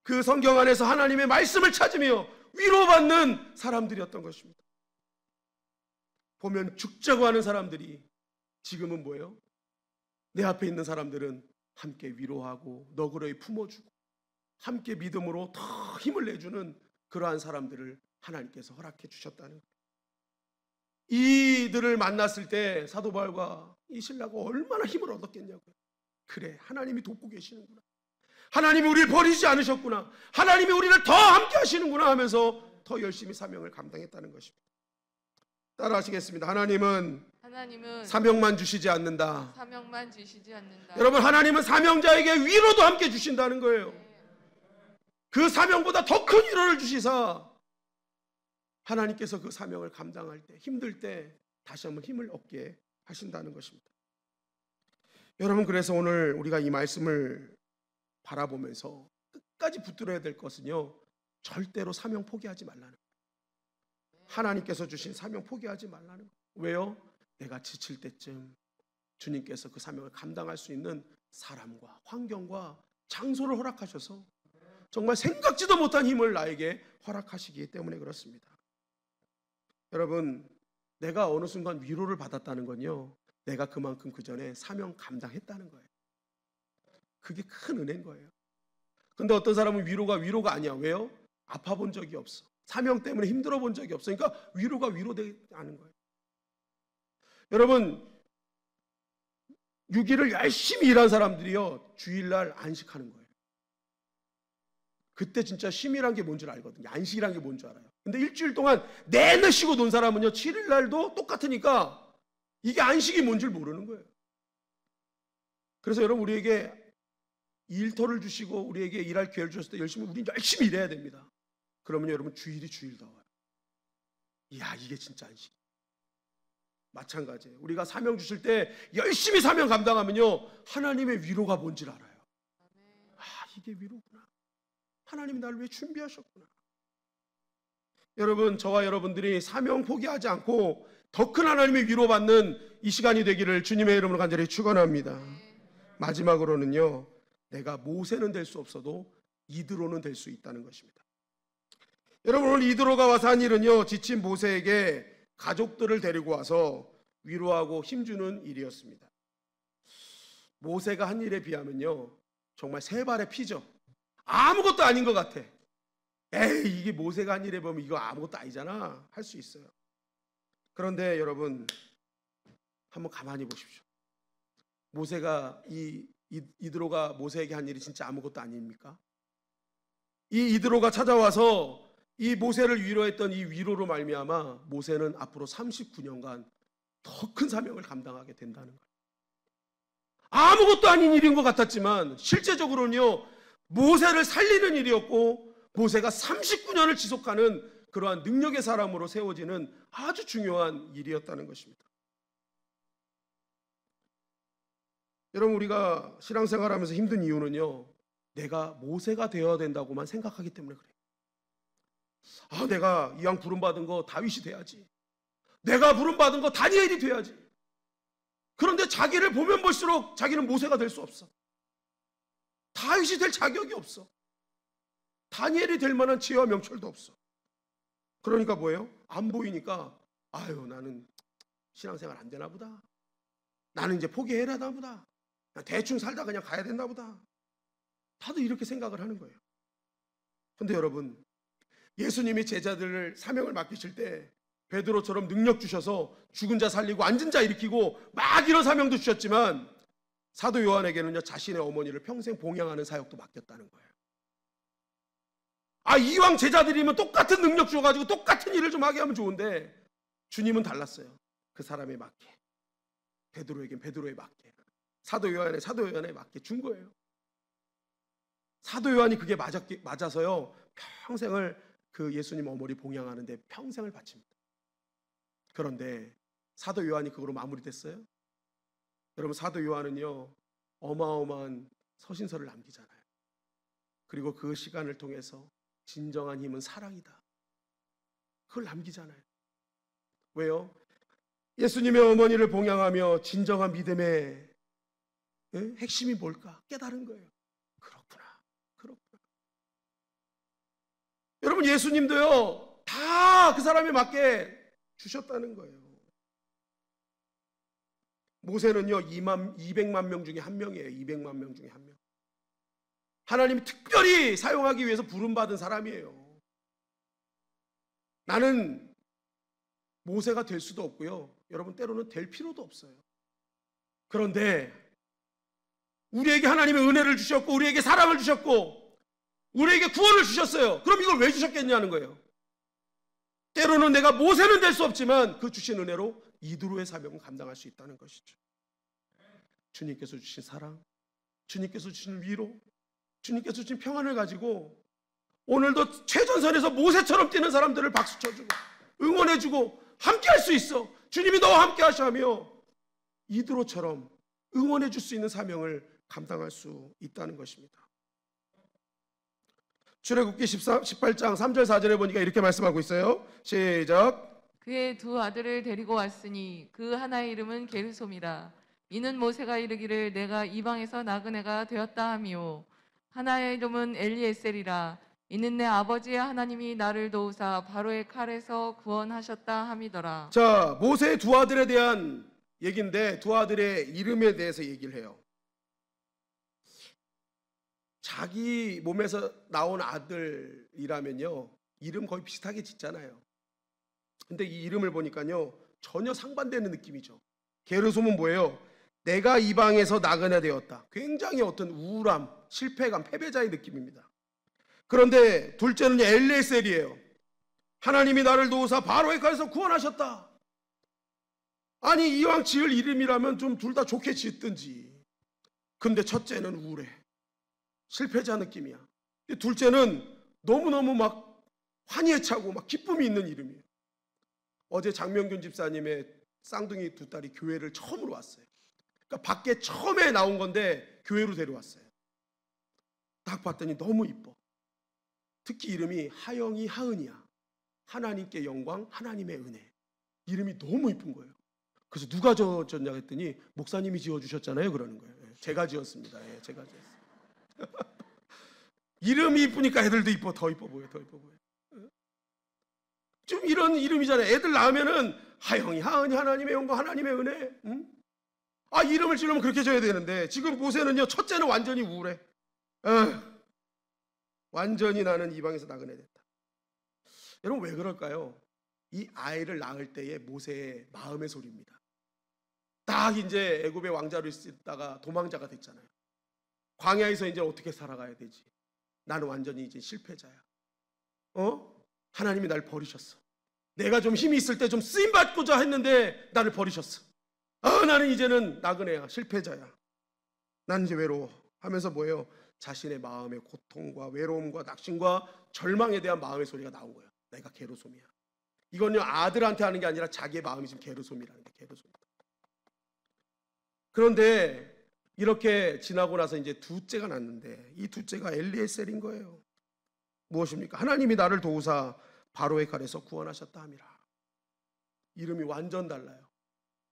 그 성경 안에서 하나님의 말씀을 찾으며 위로받는 사람들이었던 것입니다. 보면 죽자고 하는 사람들이 지금은 뭐예요? 내 앞에 있는 사람들은 함께 위로하고 너그러이 품어주고 함께 믿음으로 더 힘을 내주는 그러한 사람들을 하나님께서 허락해 주셨다는 거예요. 이들을 만났을 때 사도 바울과 이 신라가 얼마나 힘을 얻었겠냐고요. 그래, 하나님이 돕고 계시는구나. 하나님이 우리를 버리지 않으셨구나. 하나님이 우리를 더 함께 하시는구나 하면서 더 열심히 사명을 감당했다는 것입니다. 따라 하시겠습니다. 하나님은 사명만 주시지 않는다. 사명만 주시지 않는다. 여러분, 하나님은 사명자에게 위로도 함께 주신다는 거예요. 그 사명보다 더 큰 위로를 주시사 하나님께서 그 사명을 감당할 때, 힘들 때 다시 한번 힘을 얻게 하신다는 것입니다. 여러분, 그래서 오늘 우리가 이 말씀을 바라보면서 끝까지 붙들어야 될 것은요, 절대로 사명 포기하지 말라는 거예요. 하나님께서 주신 사명 포기하지 말라는 거예요. 왜요? 내가 지칠 때쯤 주님께서 그 사명을 감당할 수 있는 사람과 환경과 장소를 허락하셔서 정말 생각지도 못한 힘을 나에게 허락하시기 때문에 그렇습니다. 여러분, 내가 어느 순간 위로를 받았다는 건요, 내가 그만큼 그 전에 사명 감당했다는 거예요. 그게 큰 은혜인 거예요. 근데 어떤 사람은 위로가 아니야. 왜요? 아파 본 적이 없어. 사명 때문에 힘들어 본 적이 없어. 그러니까 위로가 위로되지 않은 거예요. 여러분, 6일을 열심히 일한 사람들이요, 주일날 안식하는 거예요. 그때 진짜 쉼이란 게 뭔 줄 알거든요. 안식이란 게 뭔 줄 알아요. 근데 일주일 동안 내내 쉬고 논 사람은요, 7일날도 똑같으니까 이게 안식이 뭔 줄 모르는 거예요. 그래서 여러분, 우리에게 일터를 주시고 우리에게 일할 기회를 주셨을 때 우리 열심히 일해야 됩니다. 그러면 여러분, 주일이 주일다워요. 이야, 이게 진짜 안식. 마찬가지예요. 우리가 사명 주실 때 열심히 사명 감당하면요, 하나님의 위로가 뭔지 알아요. 아, 이게 위로구나. 하나님이 나를 위해 준비하셨구나. 여러분, 저와 여러분들이 사명 포기하지 않고 더 큰 하나님의 위로받는 이 시간이 되기를 주님의 이름으로 간절히 축원합니다. 마지막으로는요, 내가 모세는 될 수 없어도 이드로는 될 수 있다는 것입니다. 여러분, 오늘 이드로가 와서 한 일은요, 지친 모세에게 가족들을 데리고 와서 위로하고 힘주는 일이었습니다. 모세가 한 일에 비하면요, 정말 세 발의 피죠. 아무것도 아닌 것 같아. 에이, 이게 모세가 한 일에 보면 이거 아무것도 아니잖아 할 수 있어요. 그런데 여러분, 한번 가만히 보십시오. 모세가 이드로가 모세에게 한 일이 진짜 아무것도 아닙니까? 이 이드로가 찾아와서 이 모세를 위로했던 이 위로로 말미암아 모세는 앞으로 39년간 더 큰 사명을 감당하게 된다는 거예요. 아무것도 아닌 일인 것 같았지만 실제적으로는요, 모세를 살리는 일이었고 모세가 39년을 지속하는 그러한 능력의 사람으로 세워지는 아주 중요한 일이었다는 것입니다. 여러분, 우리가 신앙생활하면서 힘든 이유는요, 내가 모세가 되어야 된다고만 생각하기 때문에 그래요. 아, 내가 이왕 부름받은 거 다윗이 돼야지. 내가 부름받은 거 다니엘이 돼야지. 그런데 자기를 보면 볼수록 자기는 모세가 될 수 없어. 다윗이 될 자격이 없어. 다니엘이 될 만한 지혜와 명철도 없어. 그러니까 뭐예요? 안 보이니까 아유, 나는 신앙생활 안 되나 보다. 나는 이제 포기해야 하나 보다. 대충 살다 그냥 가야 되나 보다. 다들 이렇게 생각을 하는 거예요. 그런데 여러분, 예수님이 제자들을 사명을 맡기실 때 베드로처럼 능력 주셔서 죽은 자 살리고 앉은 자 일으키고 막 이런 사명도 주셨지만 사도 요한에게는요, 자신의 어머니를 평생 봉양하는 사역도 맡겼다는 거예요. 아, 이왕 제자들이면 똑같은 능력 줘가지고 똑같은 일을 좀 하게 하면 좋은데 주님은 달랐어요. 그 사람에 맞게, 베드로에겐 베드로에 맞게, 사도 요한에 맞게 준 거예요. 사도 요한이 그게 맞아서요, 평생을 그 예수님 어머니 봉양하는데 평생을 바칩니다. 그런데 사도 요한이 그거로 마무리됐어요? 여러분, 사도 요한은요, 어마어마한 서신서를 남기잖아요. 그리고 그 시간을 통해서 진정한 힘은 사랑이다, 그걸 남기잖아요. 왜요? 예수님의 어머니를 봉양하며 진정한 믿음의 핵심이 뭘까 깨달은 거예요. 그렇구나. 여러분, 예수님도요, 다 그 사람에 맞게 주셨다는 거예요. 모세는요, 200만 명 중에 한 명이에요. 200만 명 중에 한 명. 하나님이 특별히 사용하기 위해서 부름받은 사람이에요. 나는 모세가 될 수도 없고요, 여러분, 때로는 될 필요도 없어요. 그런데 우리에게 하나님의 은혜를 주셨고, 우리에게 사랑을 주셨고, 우리에게 구원을 주셨어요. 그럼 이걸 왜 주셨겠냐는 거예요. 때로는 내가 모세는 될 수 없지만 그 주신 은혜로 이드로의 사명을 감당할 수 있다는 것이죠. 주님께서 주신 사랑, 주님께서 주신 위로, 주님께서 주신 평안을 가지고 오늘도 최전선에서 모세처럼 뛰는 사람들을 박수 쳐주고 응원해주고 함께 할 수 있어. 주님이 너와 함께 하시며 이드로처럼 응원해 줄 수 있는 사명을 감당할 수 있다는 것입니다. 출애굽기 18장 3절 4절에 보니까 이렇게 말씀하고 있어요. 시작. 그의 두 아들을 데리고 왔으니 그 하나의 이름은 게르솜이라. 이는 모세가 이르기를 내가 이방에서 나그네가 되었다 하미요. 하나의 이름은 엘리에셀이라. 이는 내 아버지의 하나님이 나를 도우사 바로의 칼에서 구원하셨다 함이더라. 자, 모세의 두 아들에 대한 얘기인데 두 아들의 이름에 대해서 얘기를 해요. 자기 몸에서 나온 아들이라면요, 이름 거의 비슷하게 짓잖아요. 근데 이 이름을 보니까요, 전혀 상반되는 느낌이죠. 게르솜은 뭐예요? 내가 이방에서 나그네 되었다. 굉장히 어떤 우울함, 실패감, 패배자의 느낌입니다. 그런데 둘째는 엘리에셀이에요. 하나님이 나를 도우사 바로의 칼에서 구원하셨다. 아니, 이왕 지을 이름이라면 좀 둘 다 좋게 짓든지. 근데 첫째는 우울해, 실패자 느낌이야. 둘째는 너무너무 막 환희에 차고 막 기쁨이 있는 이름이에요. 어제 장명균 집사님의 쌍둥이 두 딸이 교회를 처음으로 왔어요. 그러니까 밖에 처음에 나온 건데 교회로 데려왔어요. 딱 봤더니 너무 이뻐. 특히 이름이 하영이 하은이야. 하나님께 영광, 하나님의 은혜. 이름이 너무 이쁜 거예요. 그래서 누가 지었냐 했더니 목사님이 지어주셨잖아요. 그러는 거예요. 제가 지었습니다. 제가 지었어요. 이름이 이쁘니까 애들도 이뻐. 더 이뻐 보여. 더 이뻐 보여. 좀 이런 이름이잖아요. 애들 낳으면은 하영이 하은이 하나님의 영광, 하나님의 은혜. 응? 아, 이름을 지으면 그렇게 줘야 되는데 지금 모세는요, 첫째는 완전히 우울해. 완전히 나는 이방에서 나그네 됐다. 여러분, 왜 그럴까요? 이 아이를 낳을 때의 모세의 마음의 소리입니다. 딱 이제 애굽의 왕자로 있다가 도망자가 됐잖아요. 광야에서 이제 어떻게 살아가야 되지? 나는 완전히 이제 실패자야. 하나님이 날 버리셨어. 내가 좀 힘이 있을 때 좀 쓰임 받고자 했는데 나를 버리셨어. 나는 이제는 나그네야, 실패자야. 나는 이제 외로워 하면서 뭐예요? 자신의 마음의 고통과 외로움과 낙심과 절망에 대한 마음의 소리가 나온 거예요. 내가 게르솜이야. 이건요, 아들한테 하는 게 아니라 자기의 마음이 지금 게르솜이라는 게 게르솜. 그런데 이렇게 지나고 나서 이제 둘째가 났는데 이 둘째가 엘리에셀인 거예요. 무엇입니까? 하나님이 나를 도우사 바로의 칼에서 구원하셨다 함이라. 이름이 완전 달라요.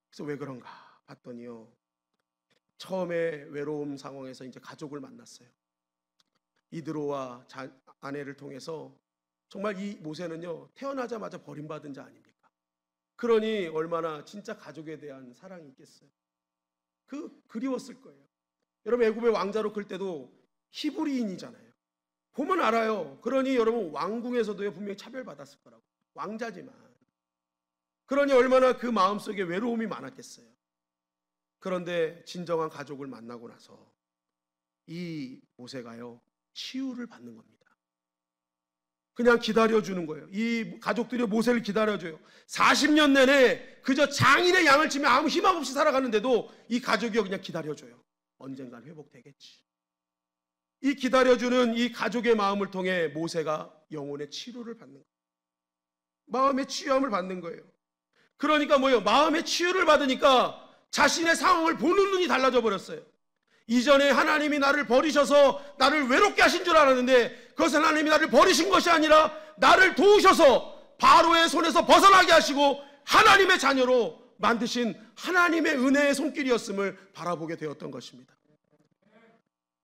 그래서 왜 그런가 봤더니요, 처음에 외로움 상황에서 이제 가족을 만났어요. 이드로와 아내를 통해서 정말 이 모세는요, 태어나자마자 버림받은 자 아닙니까? 그러니 얼마나 진짜 가족에 대한 사랑이 있겠어요. 그리웠을 거예요. 여러분, 애굽의 왕자로 클 때도 히브리인이잖아요. 보면 알아요. 그러니 여러분, 왕궁에서도요, 분명히 차별받았을 거라고. 왕자지만. 그러니 얼마나 그 마음속에 외로움이 많았겠어요. 그런데 진정한 가족을 만나고 나서 이 모세가요, 치유를 받는 겁니다. 그냥 기다려주는 거예요. 이 가족들이 모세를 기다려줘요. 40년 내내 그저 장인의 양을 치며 아무 희망 없이 살아가는데도 이 가족이요, 그냥 기다려줘요. 언젠간 회복되겠지. 이 기다려주는 이 가족의 마음을 통해 모세가 영혼의 치료를 받는 거예요. 마음의 치유함을 받는 거예요. 그러니까 뭐예요? 마음의 치유를 받으니까 자신의 상황을 보는 눈이 달라져 버렸어요. 이전에 하나님이 나를 버리셔서 나를 외롭게 하신 줄 알았는데 그것은 하나님이 나를 버리신 것이 아니라 나를 도우셔서 바로의 손에서 벗어나게 하시고 하나님의 자녀로 만드신 하나님의 은혜의 손길이었음을 바라보게 되었던 것입니다.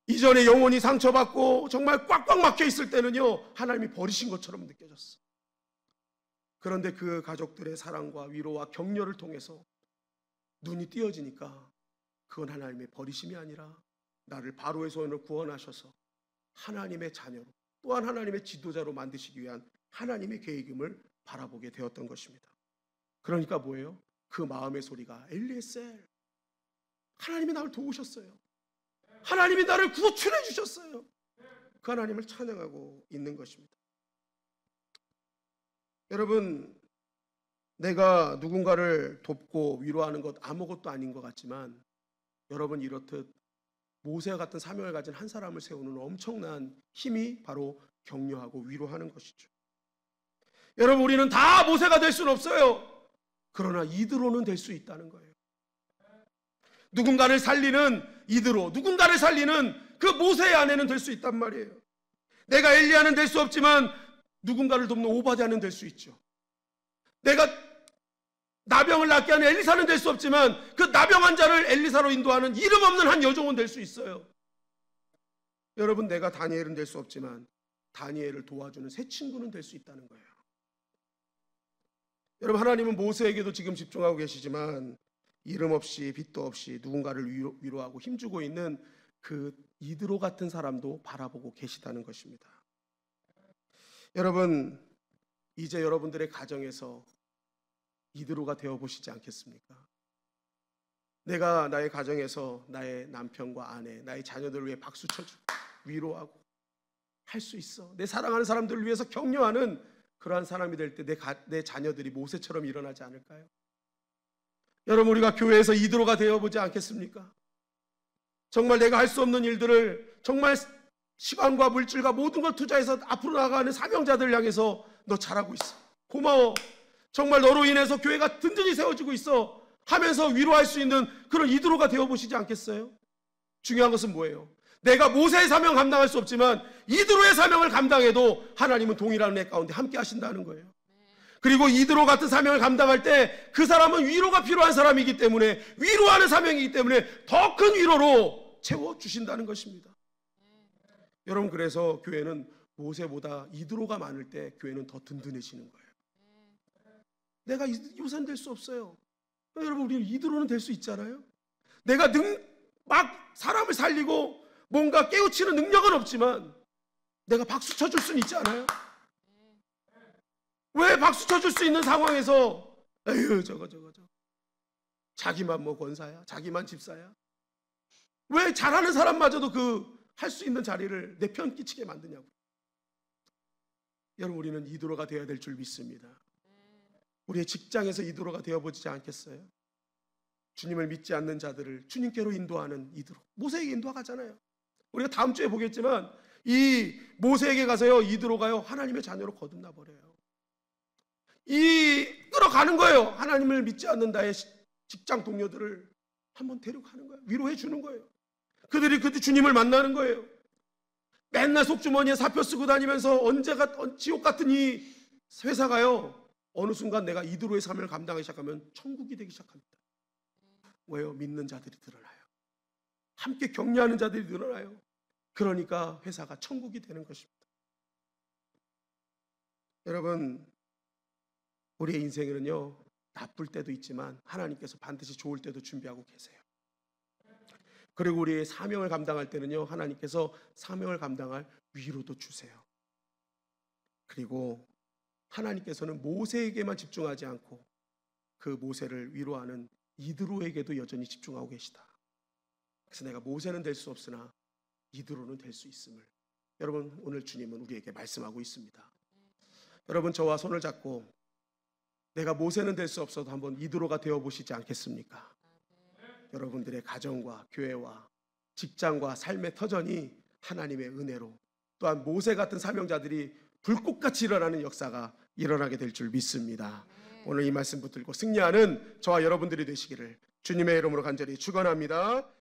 이전에 영혼이 상처받고 정말 꽉꽉 막혀 있을 때는요, 하나님이 버리신 것처럼 느껴졌어. 그런데 그 가족들의 사랑과 위로와 격려를 통해서 눈이 띄어지니까 그건 하나님의 버리심이 아니라 나를 바로의 손으로 구원하셔서 하나님의 자녀로, 또한 하나님의 지도자로 만드시기 위한 하나님의 계획임을 바라보게 되었던 것입니다. 그러니까 뭐예요? 그 마음의 소리가 엘리에셀, 하나님이 나를 도우셨어요. 하나님이 나를 구출해 주셨어요. 그 하나님을 찬양하고 있는 것입니다. 여러분, 내가 누군가를 돕고 위로하는 것 아무것도 아닌 것 같지만, 여러분 이렇듯 모세와 같은 사명을 가진 한 사람을 세우는 엄청난 힘이 바로 격려하고 위로하는 것이죠. 여러분, 우리는 다 모세가 될 수는 없어요. 그러나 이드로는 될 수 있다는 거예요. 누군가를 살리는 이드로, 누군가를 살리는 그 모세의 아내는 될 수 있단 말이에요. 내가 엘리야는 될 수 없지만 누군가를 돕는 오바댜는 될 수 있죠. 내가 나병을 낫게 하는 엘리사는 될 수 없지만 그 나병 환자를 엘리사로 인도하는 이름 없는 한 여종은 될 수 있어요. 여러분, 내가 다니엘은 될 수 없지만 다니엘을 도와주는 새 친구는 될 수 있다는 거예요. 여러분, 하나님은 모세에게도 지금 집중하고 계시지만 이름 없이 빚도 없이 누군가를 위로하고 힘주고 있는 그 이드로 같은 사람도 바라보고 계시다는 것입니다. 여러분, 이제 여러분들의 가정에서 이드로가 되어보시지 않겠습니까? 내가 나의 가정에서 나의 남편과 아내, 나의 자녀들을 위해 박수 쳐주고 위로하고 할 수 있어, 내 사랑하는 사람들을 위해서 격려하는 그러한 사람이 될 때 내 자녀들이 모세처럼 일어나지 않을까요? 여러분, 우리가 교회에서 이드로가 되어보지 않겠습니까? 정말 내가 할 수 없는 일들을 정말 시간과 물질과 모든 걸 투자해서 앞으로 나아가는 사명자들을 향해서 너 잘하고 있어, 고마워, 정말 너로 인해서 교회가 든든히 세워지고 있어 하면서 위로할 수 있는 그런 이드로가 되어보시지 않겠어요? 중요한 것은 뭐예요? 내가 모세의 사명 감당할 수 없지만 이드로의 사명을 감당해도 하나님은 동일한 은혜 가운데 함께 하신다는 거예요. 그리고 이드로 같은 사명을 감당할 때 그 사람은 위로가 필요한 사람이기 때문에, 위로하는 사명이기 때문에 더 큰 위로로 채워주신다는 것입니다. 여러분, 그래서 교회는 모세보다 이드로가 많을 때 교회는 더 든든해지는 거예요. 내가 요새는 될 수 없어요. 여러분, 우리는 이드로는 될 수 있잖아요. 내가 막 사람을 살리고 뭔가 깨우치는 능력은 없지만 내가 박수 쳐줄 수는 있지 않아요? 왜 박수 쳐줄 수 있는 상황에서 에휴 저거 자기만 뭐 권사야, 자기만 집사야, 왜 잘하는 사람마저도 그 할 수 있는 자리를 내 편 끼치게 만드냐고. 여러분, 우리는 이드로가 되어야 될 줄 믿습니다. 우리의 직장에서 이드로가 되어보지 않겠어요? 주님을 믿지 않는 자들을 주님께로 인도하는 이드로, 모세에게 인도하잖아요. 우리가 다음 주에 보겠지만 이 모세에게 가서요, 이드로가요 하나님의 자녀로 거듭나 버려요. 끌어가는 거예요. 하나님을 믿지 않는 나의 직장 동료들을 한번 데려가는 거예요. 위로해 주는 거예요. 그들이 그때 주님을 만나는 거예요. 맨날 속주머니에 사표 쓰고 다니면서 언제가 지옥 같은 이 회사가요, 어느 순간 내가 이드로의 삶을 감당하기 시작하면 천국이 되기 시작합니다. 왜요? 믿는 자들이 드러나요. 함께 격려하는 자들이 늘어나요. 그러니까 회사가 천국이 되는 것입니다. 여러분, 우리의 인생에는요, 나쁠 때도 있지만 하나님께서 반드시 좋을 때도 준비하고 계세요. 그리고 우리의 사명을 감당할 때는요, 하나님께서 사명을 감당할 위로도 주세요. 그리고 하나님께서는 모세에게만 집중하지 않고 그 모세를 위로하는 이드로에게도 여전히 집중하고 계시다. 그래서 내가 모세는 될 수 없으나 이드로는 될 수 있음을, 여러분, 오늘 주님은 우리에게 말씀하고 있습니다. 여러분, 저와 손을 잡고 내가 모세는 될 수 없어도 한번 이드로가 되어보시지 않겠습니까? 여러분들의 가정과 교회와 직장과 삶의 터전이 하나님의 은혜로, 또한 모세 같은 사명자들이 불꽃같이 일어나는 역사가 일어나게 될 줄 믿습니다. 오늘 이 말씀 붙들고 승리하는 저와 여러분들이 되시기를 주님의 이름으로 간절히 축원합니다.